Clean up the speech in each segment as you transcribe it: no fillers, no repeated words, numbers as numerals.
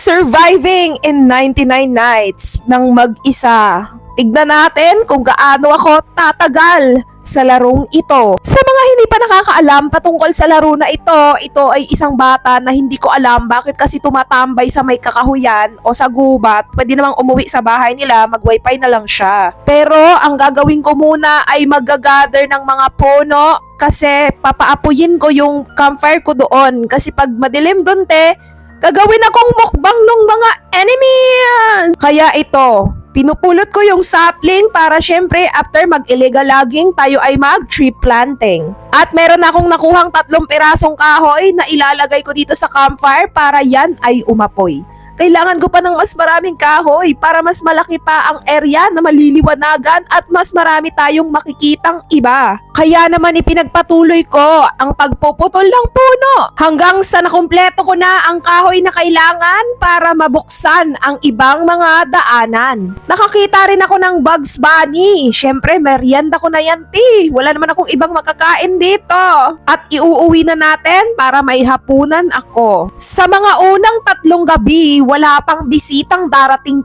Surviving in 99 nights ng mag-isa. Tignan natin kung gaano ako tatagal sa larong ito. Sa mga hindi pa nakakaalam patungkol sa laro na ito ay isang bata na hindi ko alam bakit kasi tumatambay sa may kakahuyan o sa gubat. Pwede namang umuwi sa bahay nila, mag-wifi na lang siya. Pero ang gagawin ko muna ay mag-gather ng mga puno kasi papaapuyin ko yung campfire ko doon. Kasi pag madilim doon gagawin akong mukbang ng mga enemies! Kaya ito, pinupulot ko yung sapling para syempre after mag-illegal logging tayo ay mag-tree planting. At meron akong nakuhang 3 pirasong kahoy na ilalagay ko dito sa campfire para yan ay umapoy. Kailangan ko pa ng mas maraming kahoy para mas malaki pa ang area na maliliwanagan at mas marami tayong makikitang iba. Kaya naman ipinagpatuloy ko ang pagpuputol ng puno hanggang sa nakumpleto ko na ang kahoy na kailangan para mabuksan ang ibang mga daanan. Nakakita rin ako ng Bugs Bunny. Syempre, merienda ko na yan, Wala naman akong ibang makakain dito. At iuuwi na natin para may hapunan ako. Sa mga unang 3 gabi, wala pang bisitang darating,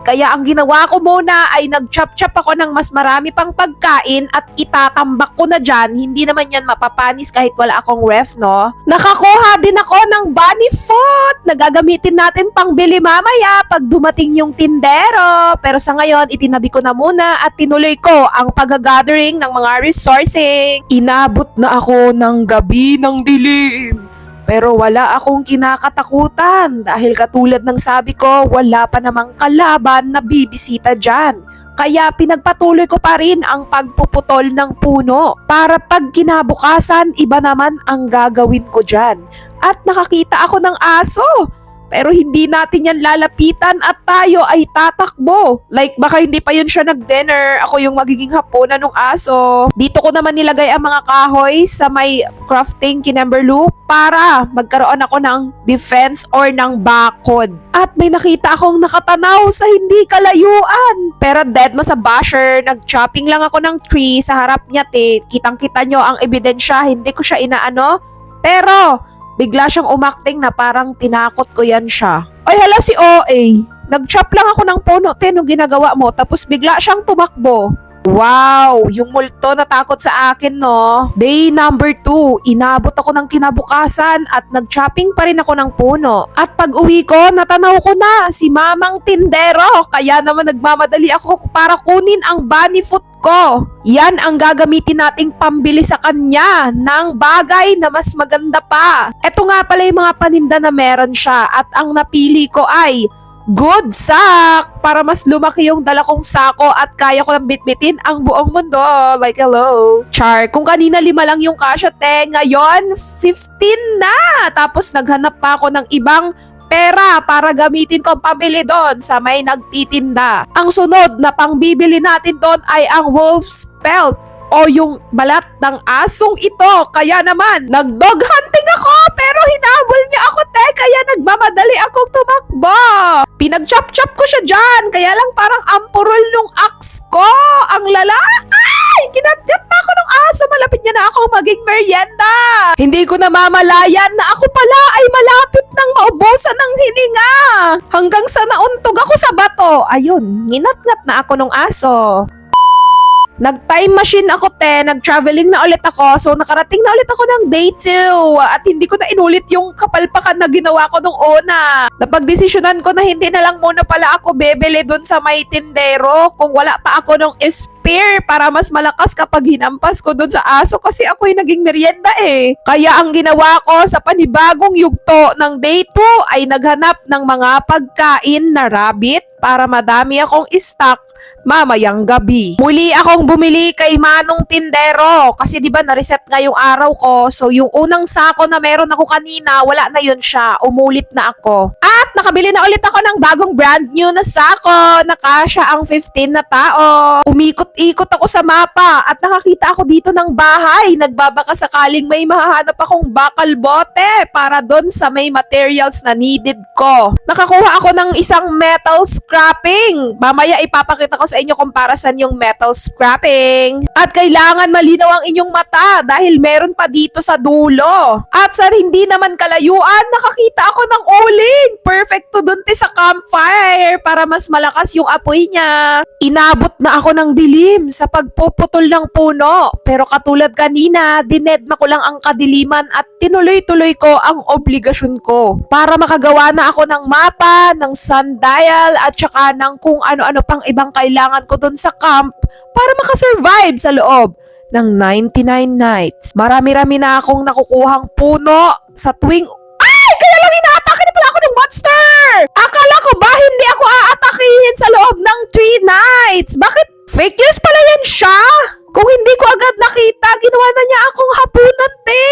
Kaya ang ginawa ko muna ay nag-chop-chop ako ng mas marami pang pagkain at itatambak ko na dyan. Hindi naman yan mapapanis kahit wala akong ref, no? Nakakuha din ako ng bunny food na gagamitin natin pang bili mamaya pag dumating yung tindero. Pero sa ngayon, itinabi ko na muna at tinuloy ko ang pag-gathering ng mga resourcing. Inabot na ako ng gabi ng dilim. Pero wala akong kinakatakutan dahil katulad ng sabi ko, wala pa namang kalaban na bibisita dyan. Kaya pinagpatuloy ko pa rin ang pagpuputol ng puno para pag kinabukasan, iba naman ang gagawin ko dyan. At nakakita ako ng aso. Pero hindi natin yan lalapitan at tayo ay tatakbo. Like baka hindi pa yun siya nag-dinner, ako yung magiging hapunan ng aso. Dito ko naman nilagay ang mga kahoy sa may crafting kinemberlu para magkaroon ako ng defense or ng bakod. At may nakita akong nakatanaw sa hindi kalayuan. Pero dead mo sa basher, nag-chopping lang ako ng tree sa harap niya, Kitang-kita nyo ang ebidensya, hindi ko siya inaano. Pero bigla siyang umakting na parang tinakot ko yan siya. Ay hala si OA, nag-chop lang ako ng puno nung ginagawa mo tapos bigla siyang tumakbo. Wow, yung multo natakot sa akin, no? Day number 2, inabot ako ng kinabukasan at nag-chopping pa rin ako ng puno. At pag uwi ko, natanaw ko na si Mamang Tindero. Kaya naman nagmamadali ako para kunin ang bunny food ko. Yan ang gagamitin nating pambili sa kanya ng bagay na mas maganda pa. Ito nga pala yung mga paninda na meron siya at ang napili ko ay good sack para mas lumaki yung dala kong sako at kaya ko nang bitbitin ang buong mundo. Like hello. Char, kung kanina 5 lang yung kasya, ngayon 15 na. Tapos naghanap pa ako ng ibang pera para gamitin ko ang pambili doon sa may nagtitinda. Ang sunod na pangbibili natin doon ay ang wolf's pelt o yung balat ng asong ito. Kaya naman, nag-dog hunting ako pero hinabol niya ako, kaya nagmamadali akong tumakbo. Pinag-chop-chop ko siya dyan, kaya lang parang ampurol nung axe ko. Ang lala. Ay! Kinagat na ako ng aso, malapit niya na ako maging merienda. Hindi ko namamalayan na ako pala ay malapit nang maubusan ng hininga. Hanggang sa nauntog ako sa bato. Ayun, nginat-ngat na ako ng aso. Nag-time machine ako, nag-traveling na ulit ako, so nakarating na ulit ako ng day 2 at hindi ko na inulit yung kapalpakan na ginawa ko nung una. Napagdesisyonan ko na hindi na lang muna pala ako bebeli dun sa may tindero kung wala pa ako nung spear para mas malakas kapag hinampas ko dun sa aso kasi ako'y naging merienda Kaya ang ginawa ko sa panibagong yugto ng day 2 ay naghanap ng mga pagkain na rabbit para madami akong stock mamayang gabi. Muli akong bumili kay Manong Tindero kasi 'di ba na-reset nga yung araw ko. So yung unang sako na meron ako kanina, wala na yun siya. Umulit na ako. At nakabili na ulit ako ng bagong brand new na sako. Nakasya ang 15 na tao. Umikot-ikot ako sa mapa at nakakita ako dito ng bahay. Nagbabaka sakaling may mahahanap akong bakal bote para doon sa may materials na needed ko. Nakakuha ako ng isang metal scrapping. Mamaya ipapakita ko sa inyo kung para saan yung metal scrapping. At kailangan malinaw ang inyong mata dahil meron pa dito sa dulo. At sa hindi naman kalayuan, nakakita ako ng uling. Perfect epekto dun sa campfire para mas malakas yung apoy niya. Inabot na ako ng dilim sa pagpuputol ng puno. Pero katulad kanina, dinedma ko lang ang kadiliman at tinuloy-tuloy ko ang obligasyon ko para makagawa na ako ng mapa, ng sundial at saka ng kung ano-ano pang ibang kailangan ko dun sa camp para makasurvive sa loob ng 99 nights. Marami-rami na akong nakukuhang puno sa tuwing... Ay! Kaya lang inaatake na pala ako ng monster! Akala ko ba hindi ako aatakihin sa loob ng 3 nights? Bakit fake news pala yan siya? Kung hindi ko agad nakita, ginawa na niya akong hapunan, te!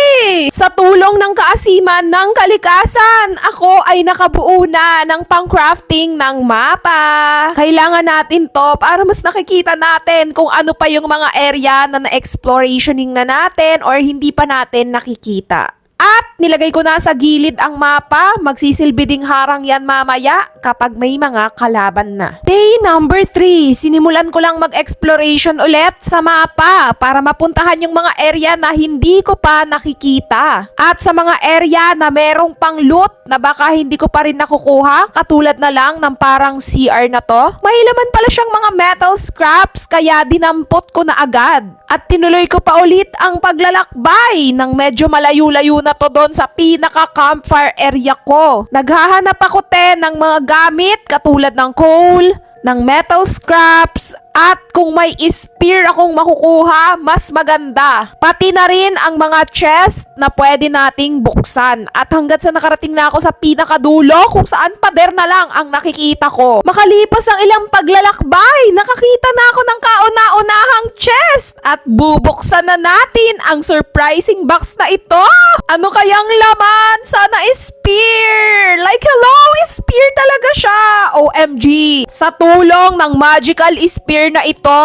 Sa tulong ng kaasiman ng kalikasan, ako ay nakabuo na ng pang-crafting ng mapa. Kailangan natin to para mas nakikita natin kung ano pa yung mga area na na-explorationing na natin or hindi pa natin nakikita. At nilagay ko na sa gilid ang mapa, magsisilbi ding harang yan mamaya kapag may mga kalaban na. Day number 3, sinimulan ko lang mag-exploration ulit sa mapa para mapuntahan yung mga area na hindi ko pa nakikita. At sa mga area na merong pang loot na baka hindi ko pa rin nakukuha, katulad na lang ng parang CR na to, may laman pala siyang mga metal scraps kaya dinampot ko na agad. At tinuloy ko pa ulit ang paglalakbay ng medyo malayo-layo na to doon sa pinaka-campfire area ko. Naghahanap ako ng mga gamit katulad ng coal, ng metal scraps, at kung may spear akong makukuha, mas maganda. Pati na rin ang mga chest na pwede nating buksan. At hanggat sa nakarating na ako sa pinakadulo kung saan pader na lang ang nakikita ko. Makalipas ang ilang paglalakbay, nakakita na ako ng kauna-unahang chest. At bubuksan na natin ang surprising box na ito. Ano kayang laman? Sana spear! Like hello, spear talaga siya! OMG! Sa tulong ng magical spear na ito,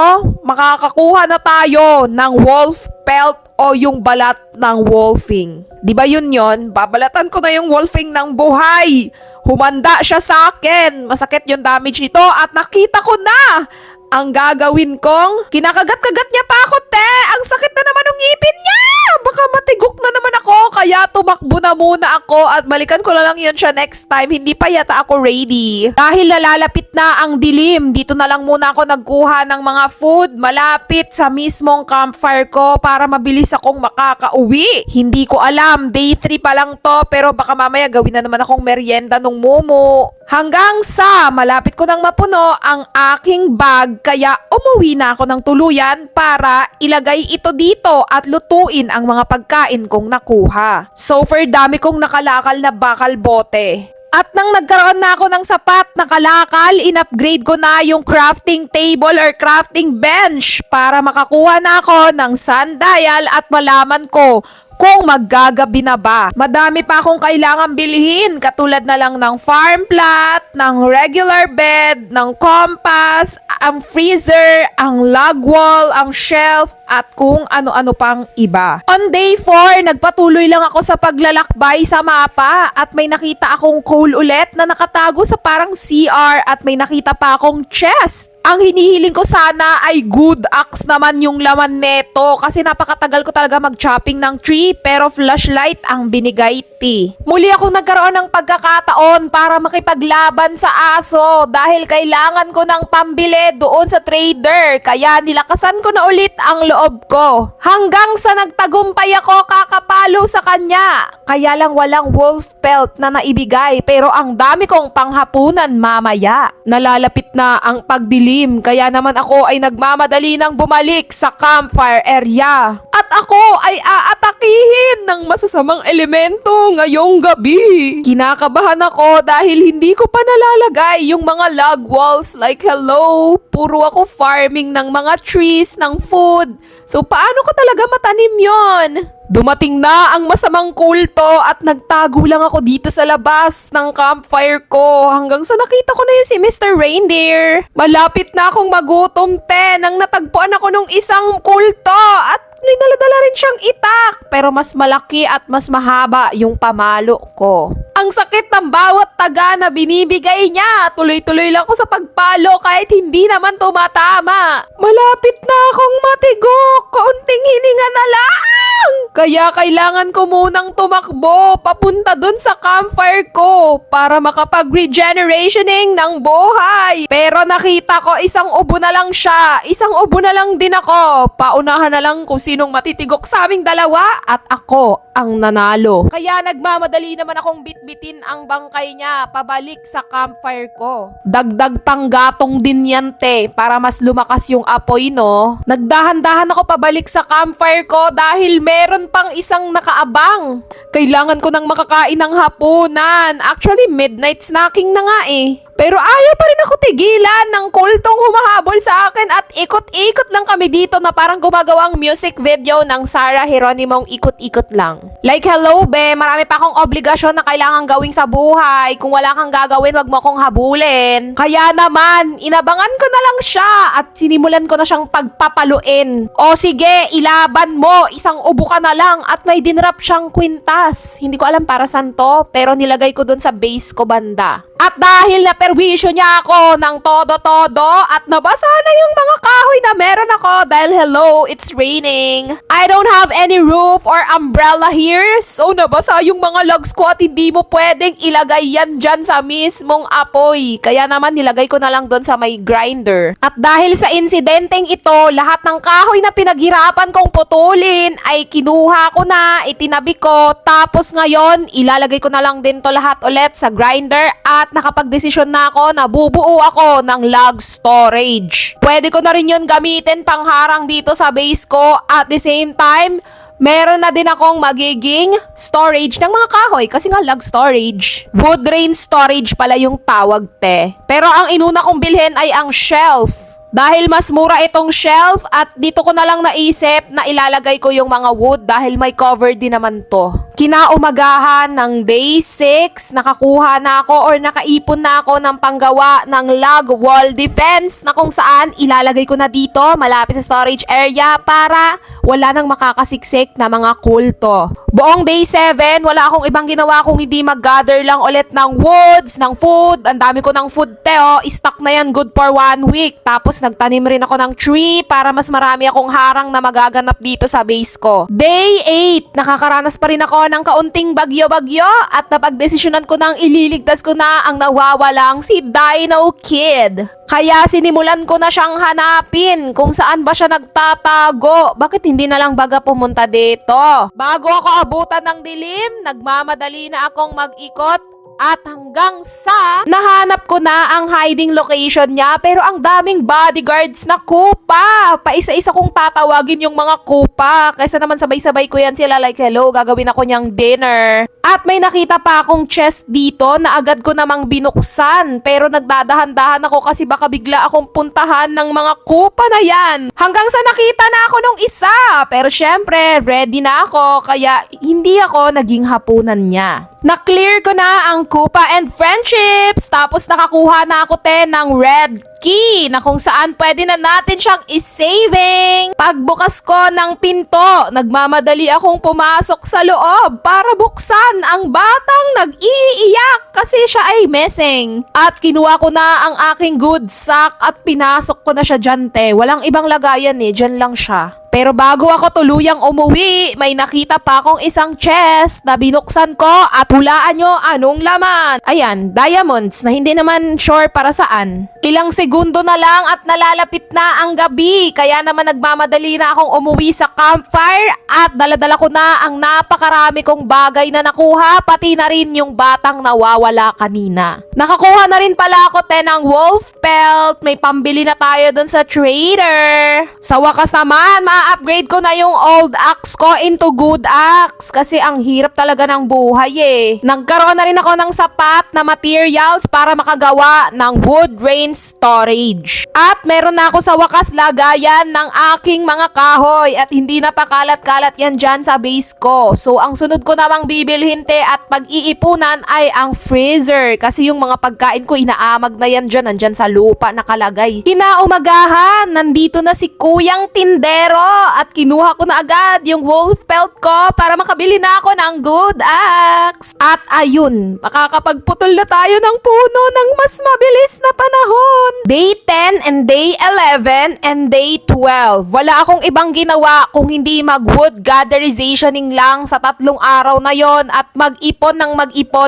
makakakuha na tayo ng wolf pelt o yung balat ng wolfing. Di ba yun? Babalatan ko na yung wolfing ng buhay. Humanda siya sa akin. Masakit yung damage nito at nakita ko na ang gagawin kong kinakagat-kagat niya pa ako, te. Ang sakit na naman ng ngipin niya. Baka matigok na naman ako. Kaya tumakbo na muna ako at balikan ko na lang yun siya next time. Hindi pa yata ako ready. Dahil nalalapit na ang dilim, dito na lang muna ako nagkuha ng mga food malapit sa mismong campfire ko para mabilis akong makakauwi. Hindi ko alam, day 3 pa lang to, pero baka mamaya gawin na naman akong merienda nung mumu. Hanggang sa malapit ko nang mapuno ang aking bag, kaya umuwi na ako ng tuluyan para ilagay ito dito at lutuin ang mga pagkain kong nakuha. So far dami kong nakalakal na bakal bote. At nang nagkaroon na ako ng sapat na kalakal, in-upgrade ko na yung crafting table or crafting bench para makakuha na ako ng sundial at malaman ko kung maggagabi na ba. Madami pa akong kailangan bilhin katulad na lang ng farm plot, ng regular bed, ng compass, ang freezer, ang log wall, ang shelf, at kung ano-ano pang iba. On day 4, nagpatuloy lang ako sa paglalakbay sa mapa at may nakita akong coal ulit na nakatago sa parang CR at may nakita pa akong chest. Ang hinihiling ko sana ay good axe naman yung laman neto kasi napakatagal ko talaga mag-chopping ng tree pero flashlight ang binigay, ti. Muli akong nagkaroon ng pagkakataon para makipaglaban sa aso dahil kailangan ko ng pambili doon sa trader kaya nilakasan ko na ulit ang loob ko. Hanggang sa nagtagumpay ako kakapalo sa kanya. Kaya lang walang wolf pelt na naibigay pero ang dami kong panghapunan mamaya. Nalalapit na ang pagdilim kaya naman ako ay nagmamadali ng bumalik sa campfire area. At ako ay aatakihin ng masasamang elemento ngayong gabi. Kinakabahan ako dahil hindi ko pa nalalagay yung mga log walls like hello. Puro ako farming ng mga trees, ng food. So paano ko talaga matanim yon? Dumating na ang masamang kulto at nagtago lang ako dito sa labas ng campfire ko hanggang sa nakita ko na yun si Mr. Reindeer. Malapit na akong magutom, te, nang natagpuan ako nung isang kulto at may dala-dala rin siyang itak pero mas malaki at mas mahaba yung pamalo ko. Ang sakit ng bawat taga na binibigay niya. Tuloy-tuloy lang ako sa pagpalo kahit hindi naman tumatama. Malapit na akong matigok. Kaunting hininga na lang. Kaya kailangan ko munang tumakbo papunta dun sa campfire ko para makapag-regenerationing ng buhay. Pero nakita ko isang ubo na lang siya. Isang ubo na lang din ako. Paunahan na lang kung sinong matitigok sa aming dalawa at ako ang nanalo. Kaya nagmamadali naman akong bitbitin ang bangkay niya pabalik sa campfire ko. Dagdag pang gatong din yan, te, para mas lumakas yung apoy, no? Nagdahan-dahan ako pabalik sa campfire ko dahil meron pang isang nakaabang. Kailangan ko nang makakain ng hapunan. Actually, midnight snacking na nga eh. Pero ayaw pa rin ako tigilan ng kultong humahabol sa akin at ikot-ikot lang kami dito na parang gumagawang music video ng Sarah Geronimong ikot-ikot lang. Like, hello be, marami pa akong obligasyon na kailangan gawing sa buhay. Kung wala kang gagawin, wag mo akong habulin. Kaya naman, inabangan ko na lang siya at sinimulan ko na siyang pagpapaluin. O sige, ilaban mo, isang ubo ka na lang at may dinrap siyang kwintas. Hindi ko alam para saan to, pero nilagay ko dun sa base ko banda. At dahil naperwisyo niya ako ng todo-todo at nabasa na yung mga kahoy na meron ako dahil hello, it's raining. I don't have any roof or umbrella here, so nabasa yung mga logs ko at hindi mo pwedeng ilagay yan dyan sa mismong apoy. Kaya naman nilagay ko na lang doon sa may grinder. At dahil sa insidenteng ito, lahat ng kahoy na pinaghirapan kong putulin ay kinuha ko na, itinabi ko, tapos ngayon ilalagay ko na lang din to lahat ulit sa grinder at nakapagdesisyon na ako na bubuo ako ng log storage. Pwede ko na rin yun gamitin pangharang dito sa base ko at the same time, meron na din akong magiging storage ng mga kahoy kasi nga log storage. Wood rain storage pala yung tawag, te. Pero ang inuna kong bilhin ay ang shelf. Dahil mas mura itong shelf at dito ko na lang naisip na ilalagay ko yung mga wood dahil may cover din naman to. Kinaumagahan ng day 6, nakakuha na ako or nakaipon na ako ng panggawa ng log wall defense na kung saan ilalagay ko na dito malapit sa storage area para wala nang makakasiksik na mga kulto. Buong day 7, wala akong ibang ginawa kung hindi mag-gather lang ulit ng woods, ng food. Ang dami ko ng food, teo. Stock na yan good for 1 week. Tapos nagtanim rin ako ng tree para mas marami akong harang na magaganap dito sa base ko. Day 8, nakakaranas pa rin ako ng kaunting bagyo-bagyo at napagdesisyonan ko nang ililigtas ko na ang nawawalang si Dino Kid. Kaya sinimulan ko na siyang hanapin kung saan ba siya nagtatago. Bakit hindi na lang baga pumunta dito? Bago ako abutan ng dilim, nagmamadali na akong mag-ikot. At hanggang sa nahanap ko na ang hiding location niya pero ang daming bodyguards na kupa. Paisa-isa kong tatawagin yung mga kupa kaysa naman sabay-sabay ko yan sila like hello, gagawin ako niyang dinner. At may nakita pa akong chest dito na agad ko namang binuksan pero nagdadahan-dahan ako kasi baka bigla akong puntahan ng mga kupa na yan. Hanggang sa nakita na ako nung isa pero syempre ready na ako kaya hindi ako naging hapunan niya. Na-clear ko na ang Kupa and Friendships. Tapos nakakuha na ako ng red key na kung saan pwede na natin siyang is-saving. Pagbukas ko ng pinto, nagmamadali akong pumasok sa loob para buksan ang batang nag-iiyak kasi siya ay missing. At kinuha ko na ang aking good sack at pinasok ko na siya dyan, te. Walang ibang lagayan eh, dyan lang siya. Pero bago ako tuluyang umuwi, may nakita pa akong isang chest na binuksan ko at hulaan nyo anong laman. Ayan, diamonds na hindi naman sure para saan. Ilang segundo na lang at nalalapit na ang gabi, kaya naman nagmamadali na akong umuwi sa campfire at daladala ko na ang napakarami kong bagay na nakuha, pati na rin yung batang nawawala kanina. Nakakuha na rin pala ako ng wolf pelt, may pambili na tayo dun sa trader. Sa wakas naman, upgrade ko na yung old axe ko into good axe kasi ang hirap talaga ng buhay eh. Nagkaroon na rin ako ng sapat na materials para makagawa ng wood rain storage. At meron na ako sa wakas lagayan ng aking mga kahoy at hindi na pakalat-kalat yan dyan sa base ko. So ang sunod ko namang bibilhin at pag-iipunan ay ang freezer kasi yung mga pagkain ko inaamag na yan dyan, nandyan sa lupa nakalagay. Kinaumagahan, nandito na si Kuyang Tindero at kinuha ko na agad yung wolf pelt ko para makabili na ako ng good axe. At ayun, makakapagputol na tayo ng puno ng mas mabilis na panahon. Day 10 and Day 11 and Day 12. Wala akong ibang ginawa kung hindi mag-wood gatherizationing lang sa 3 araw na yon at mag-ipon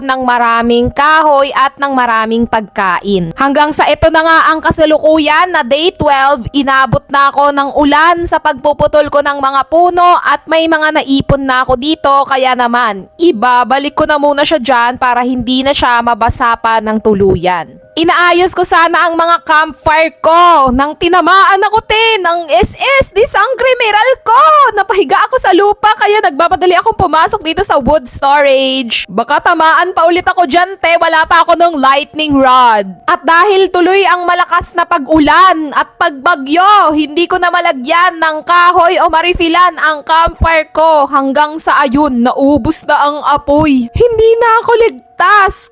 ng maraming kahoy at ng maraming pagkain. Hanggang sa ito na nga ang kasalukuyan na Day 12, inabot na ako ng ulan sa pagpuputol ko ng mga puno at may mga naipon na ako dito, kaya naman ibabalik ko na muna siya dyan para hindi na siya mabasa pa ng tuluyan. Inaayos ko sana ang mga campfire ko nang tinamaan ako ng SS di Sangre Miral ko. Napahiga ako sa lupa kaya nagmamadali akong pumasok dito sa wood storage. Baka tamaan pa ulit ako dyan wala pa ako ng lightning rod. At dahil tuloy ang malakas na pag-ulan at pagbagyo, hindi ko na malagyan ng kahoy o marifilan ang campfire ko hanggang sa ayun, naubos na ang apoy. Hindi na ako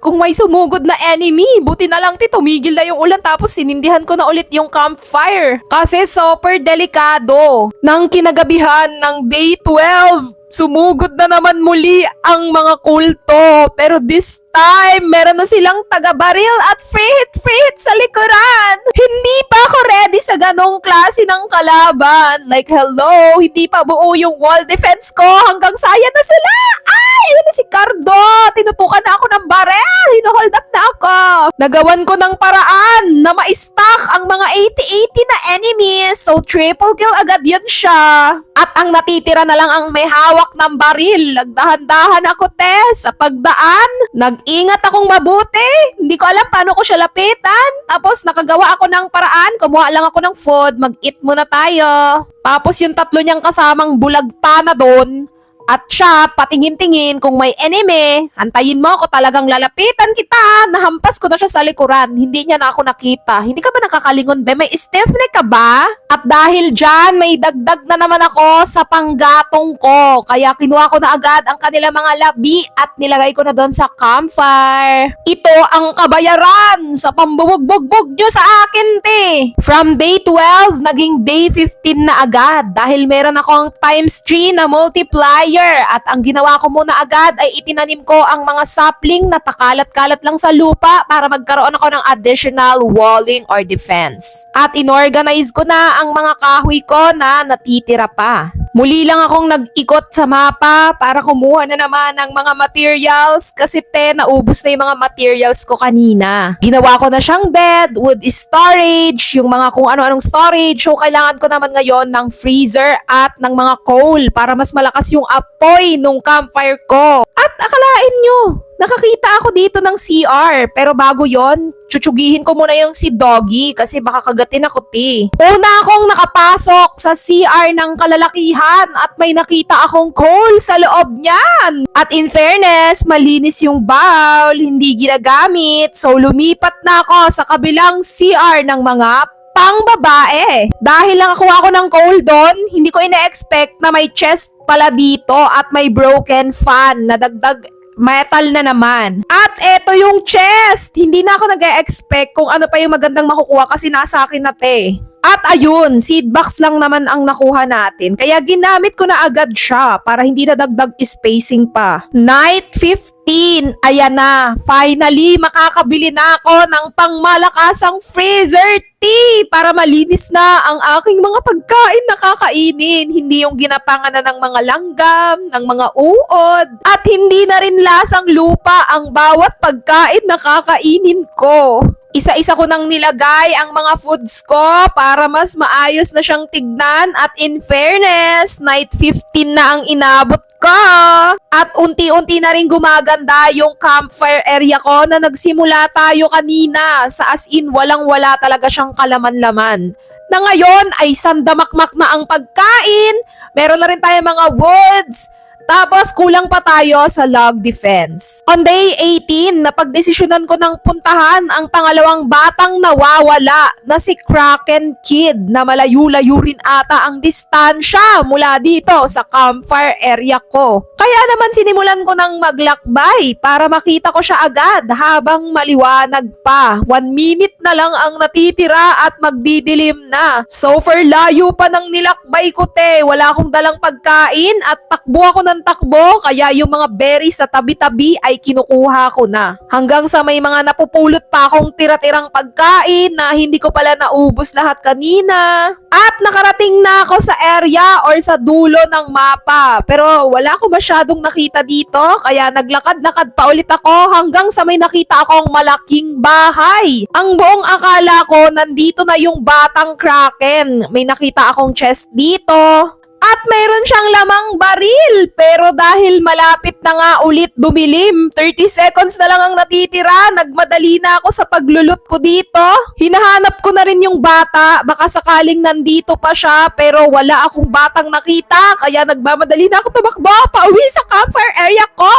kung may sumugod na enemy. Buti na lang tumigil na yung ulan tapos sinindihan ko na ulit yung campfire. Kasi super delikado. Nang kinagabihan ng Day 12, sumugod na naman muli ang mga kulto. Pero this time, meron na silang taga-baril at free hit sa likuran. Hindi pa ako ready sa ganong klase ng kalaban. Like, hello, hindi pa buo yung wall defense ko hanggang saya na sila. Ay, ano si Cardo? Tinutukan na ako ng barel. Hinohold up na ako. Nagawan ko ng paraan na ma-stack ang mga 80-80 na enemies. So, triple kill agad yun siya. At ang natitira na lang ang may hawak ng baril. Nagdahan-dahan ako, sa pagdaan. Nag-ingat akong mabuti. Hindi ko alam paano ko siya lapitan. Tapos, nakagawa ako ng paraan. Kumuha lang ako ng food. Mag-eat muna tayo. Tapos, yung 3 niyang kasamang bulagta na doon. At siya, patingin-tingin kung may enemy, antayin mo ako, talagang lalapitan kita. Nahampas ko na siya sa likuran. Hindi niya na ako nakita. Hindi ka ba nakakalingon, be? May stiff neck ka ba? At dahil dyan, may dagdag na naman ako sa panggatong ko. Kaya kinuha ko na agad ang kanila mga labi at nilagay ko na doon sa campfire. Ito ang kabayaran sa pambubugbog nyo sa akin, From Day 12, naging Day 15 na agad. Dahil meron akong times 3 na multiplier. At ang ginawa ko muna agad ay itinanim ko ang mga sapling na pakalat-kalat lang sa lupa para magkaroon ako ng additional walling or defense. At inorganize ko na ang mga kahoy ko na natitira pa. Muli lang akong nag-ikot sa mapa para kumuha na naman ng mga materials kasi naubos na yung mga materials ko kanina. Ginawa ko na siyang bed, wood storage, yung mga kung ano-anong storage. So kailangan ko naman ngayon ng freezer at ng mga coal para mas malakas yung apoy nung campfire ko. At akalain nyo, nakakita ako dito ng CR. Pero bago yon, tsutugihin ko muna yung si Doggy kasi baka kagatin ako, Una akong nakapasok sa CR ng kalalakihan at may nakita akong coal sa loob niyan. At in fairness, malinis yung bowl, hindi ginagamit. So lumipat na ako sa kabilang CR ng mga pang-babae. Dahil lang ako ng coal doon, hindi ko ina-expect na may chest pala dito at may broken fan na dagdag metal na naman. At eto yung chest. Hindi na ako nag-e-expect kung ano pa yung magandang makukuha kasi nasa akin na, At ayun, seed box lang naman ang nakuha natin. Kaya ginamit ko na agad siya para hindi na dagdag spacing pa. Night 15. Ayan na. Finally, makakabili na ako ng pangmalakasang freezer para malinis na ang aking mga pagkain na kakainin. Hindi yung ginapangan na ng mga langgam, ng mga uod. At hindi na rin lasang lupa ang bawat pagkain na kakainin ko. Isa-isa ko nang nilagay ang mga foods ko para mas maayos na siyang tignan at in fairness, night 15 na ang inabot ko. At unti-unti na rin gumaganda yung campfire area ko na nagsimula tayo kanina sa as in walang-wala talaga siyang kalaman-laman. Na ngayon ay sandamakmak na ang pagkain, meron na rin tayo mga woods, tapos kulang pa tayo sa log defense. On day 18, napagdesisyonan ko ng puntahan ang pangalawang batang nawawala na si Kraken Kid na malayo-layo rin ata ang distansya mula dito sa campfire area ko. Kaya naman sinimulan ko ng maglakbay para makita ko siya agad habang maliwanag pa. 1 minute na lang ang natitira at magdidilim na. So for layo pa ng nilakbay ko, wala akong dalang pagkain at takbo ako na ng takbo, kaya yung mga berries sa tabi-tabi ay kinukuha ko na. Hanggang sa may mga napupulot pa akong tira-tirang pagkain na hindi ko pala naubos lahat kanina. At nakarating na ako sa area or sa dulo ng mapa. Pero wala ko masyadong nakita dito, kaya naglakad-lakad pa ulit ako hanggang sa may nakita akong malaking bahay. Ang buong akala ko nandito na yung batang Kraken. May nakita akong chest dito. At mayroon siyang lamang baril. Pero dahil malapit na nga ulit dumilim, 30 seconds na lang ang natitira, nagmadali na ako sa paglulot ko dito. Hinahanap ko na rin yung bata, baka sakaling nandito pa siya, pero wala akong batang nakita, kaya nagmamadali na ako tumakbo pauwi sa campfire area ko.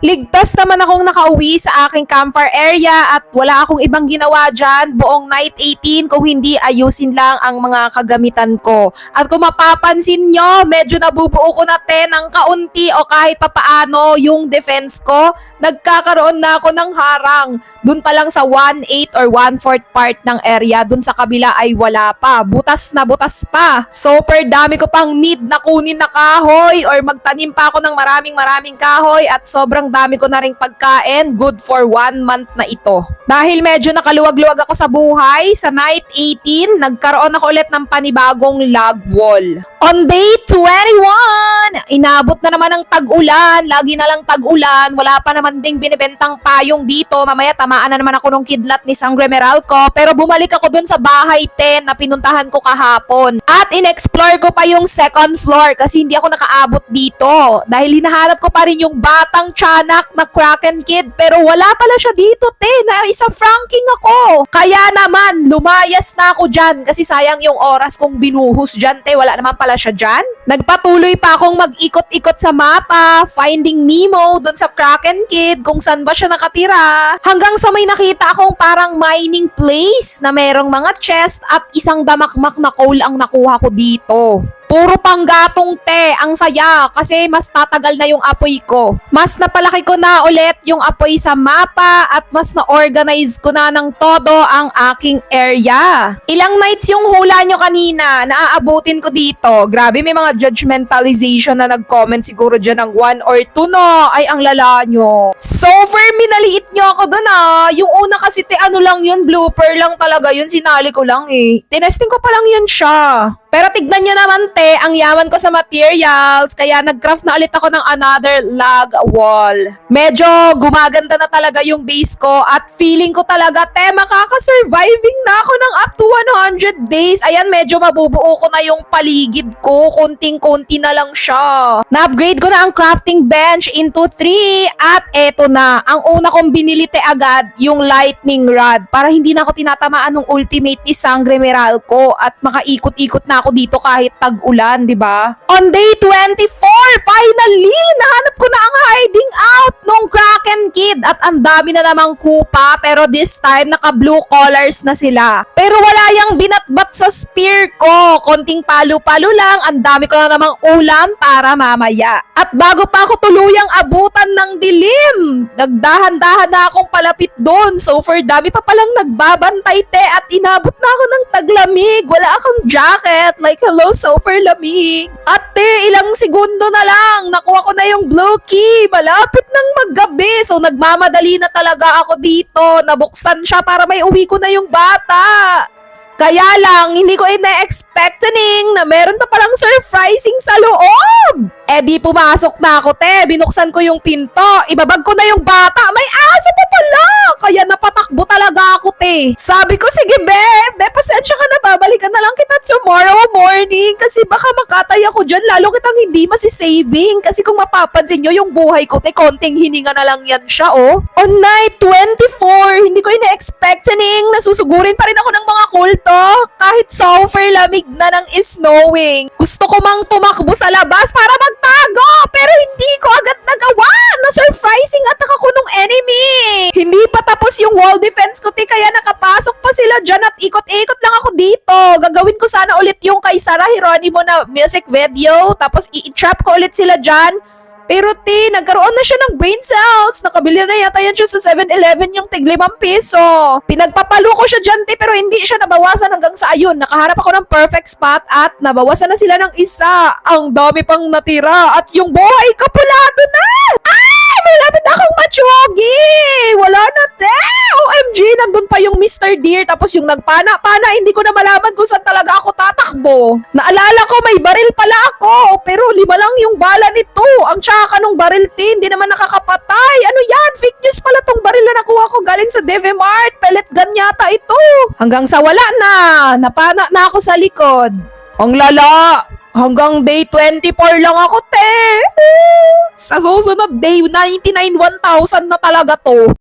Ligtas naman akong nakauwi sa aking campfire area at wala akong ibang ginawa dyan buong night 18 kung hindi ayusin lang ang mga kagamitan ko. At kung mapapansin nyo, medyo nabubuo ko na ng kaunti o kahit papaano yung defense ko. Nagkakaroon na ako ng harang. Dun pa lang sa 1/8 or 1/4 part ng area, dun sa kabila ay wala pa. Butas na butas pa. Super dami ko pang need na kunin na kahoy or magtanim pa ako ng maraming kahoy at sobrang dami ko na ring pagkain. Good for 1 month na ito. Dahil medyo nakaluwag-luwag ako sa buhay, sa night 18, nagkaroon ako ulit ng panibagong log wall. On day 21, inabot na naman ang tag-ulan. Lagi na lang tag-ulan. Wala pa naman ding binibentang payong dito. Mamaya tamaan na naman ako ng kidlat ni Sangre Meralco. Pero bumalik ako dun sa bahay 10 na pinuntahan ko kahapon. At in-explore ko pa yung second floor kasi hindi ako nakaabot dito. Dahil hinahanap ko pa rin yung batang tiyanak na Kraken Kid. Pero wala pala siya dito, na isa franking ako. Kaya naman, lumayas na ako dyan kasi sayang yung oras kong binuhos dyan, wala naman pala siya dyan. Nagpatuloy pa akong mag-ikot-ikot sa mapa, finding Nemo dun sa Kraken Kid kung saan ba siya nakatira. Hanggang sa may nakita akong parang mining place na merong mga chest at isang damakmak na coal ang nakuha ko dito. Puro panggatong ang saya kasi mas tatagal na yung apoy ko. Mas napalaki ko na ulit yung apoy sa mapa at mas na-organize ko na ng todo ang aking area. Ilang nights yung hula nyo kanina, naaabutin ko dito. Grabe, may mga judgmentalization na nag-comment siguro dyan ng 1 or 2 no. Ay, ang lala nyo. So, minaliit nyo ako dun Yung una kasi ano lang yun, blooper lang talaga yun. Sinali ko lang Tinesting ko pa lang yun siya. Pero tignan nyo naman ang yaman ko sa materials, kaya nag-craft na ulit ako ng another log wall. Medyo gumaganda na talaga yung base ko at feeling ko talaga, makaka-surviving na ako ng up to 100 days. Ayan, medyo mabubuo ko na yung paligid ko, konting-konti na lang siya. Na-upgrade ko na ang crafting bench into 3 at eto na, ang una kong binili agad, yung lightning rod para hindi na ako tinatamaan ng ultimate ni Sangre Meralco at makaikot-ikot na ako dito kahit tag-ulan, di ba? On day 24, finally, nahanap ko na ang hiding out nung Kraken Kid at ang dami na namang kupa pero this time naka-blue colors na sila. Pero wala yang binatbat sa spear ko. Konting palo-palo lang, ang dami ko na namang ulam para mamaya. At bago pa ako tuluyang abutan ng dilim, nagdahan-dahan na akong palapit doon. So for dami pa palang nagbabantay at inabot na ako ng taglamig. Wala akong jacket. Like, hello, super lamig. At ilang segundo na lang, nakuha ko na yung blue key. Malapit nang maggabi. So, nagmamadali na talaga ako dito. Nabuksan siya para may uwi ko na yung bata. Kaya lang, hindi ko ina-expect na meron pa palang surprising sa loob. Di pumasok na ako, binuksan ko yung pinto, ibabag ko na yung bata, may aso pa pala, kaya napatakbo talaga ako, Sabi ko, sige be, pasensya ka na, babalikan na lang kita tomorrow morning, kasi baka makatay ako dyan, lalo kitang hindi masisaving, kasi kung mapapansin nyo yung buhay ko, konting hininga na lang yan siya, On night 24, hindi ko ina-expect nasusugurin pa rin ako ng mga kulto, kahit super lamig na ng snowing. Gusto ko mang tumakbo sa labas para magtago, pero hindi ko agad nagawa. Na-surprising attack ako nung enemy. Hindi pa tapos yung wall defense ko, kaya nakapasok pa sila dyan at ikot-ikot lang ako dito. Gagawin ko sana ulit yung kay Sarah Geronimo na music video, tapos i-trap ko ulit sila dyan. Pero nagkaroon na siya ng brain cells. Nakabili na yata yan siya sa 7-Eleven yung tig 5 piso. Pinagpapalo ko siya dyan, pero hindi siya nabawasan hanggang sa ayun. Nakaharap ako ng perfect spot at nabawasan na sila ng isa. Ang dami pang natira at yung buhay kapulado na. Ay! Malapit akong machugi! Wala na, OMG! Nandun pa yung Mr. Deer tapos yung nagpana-pana, hindi ko na malaman kung saan talaga ako tatakbo. Naalala ko may baril pala ako, pero 5 lang yung bala nito. Ang tsaka nung baril hindi naman nakakapatay. Ano yan? Fake news pala tong baril na nakuha ko galing sa Devemart. Pellet gun yata ito. Hanggang sa wala na. Napana na ako sa likod. Ang lala! Hanggang day 24 lang ako, Sa susunod day 99, 1,000 na talaga to.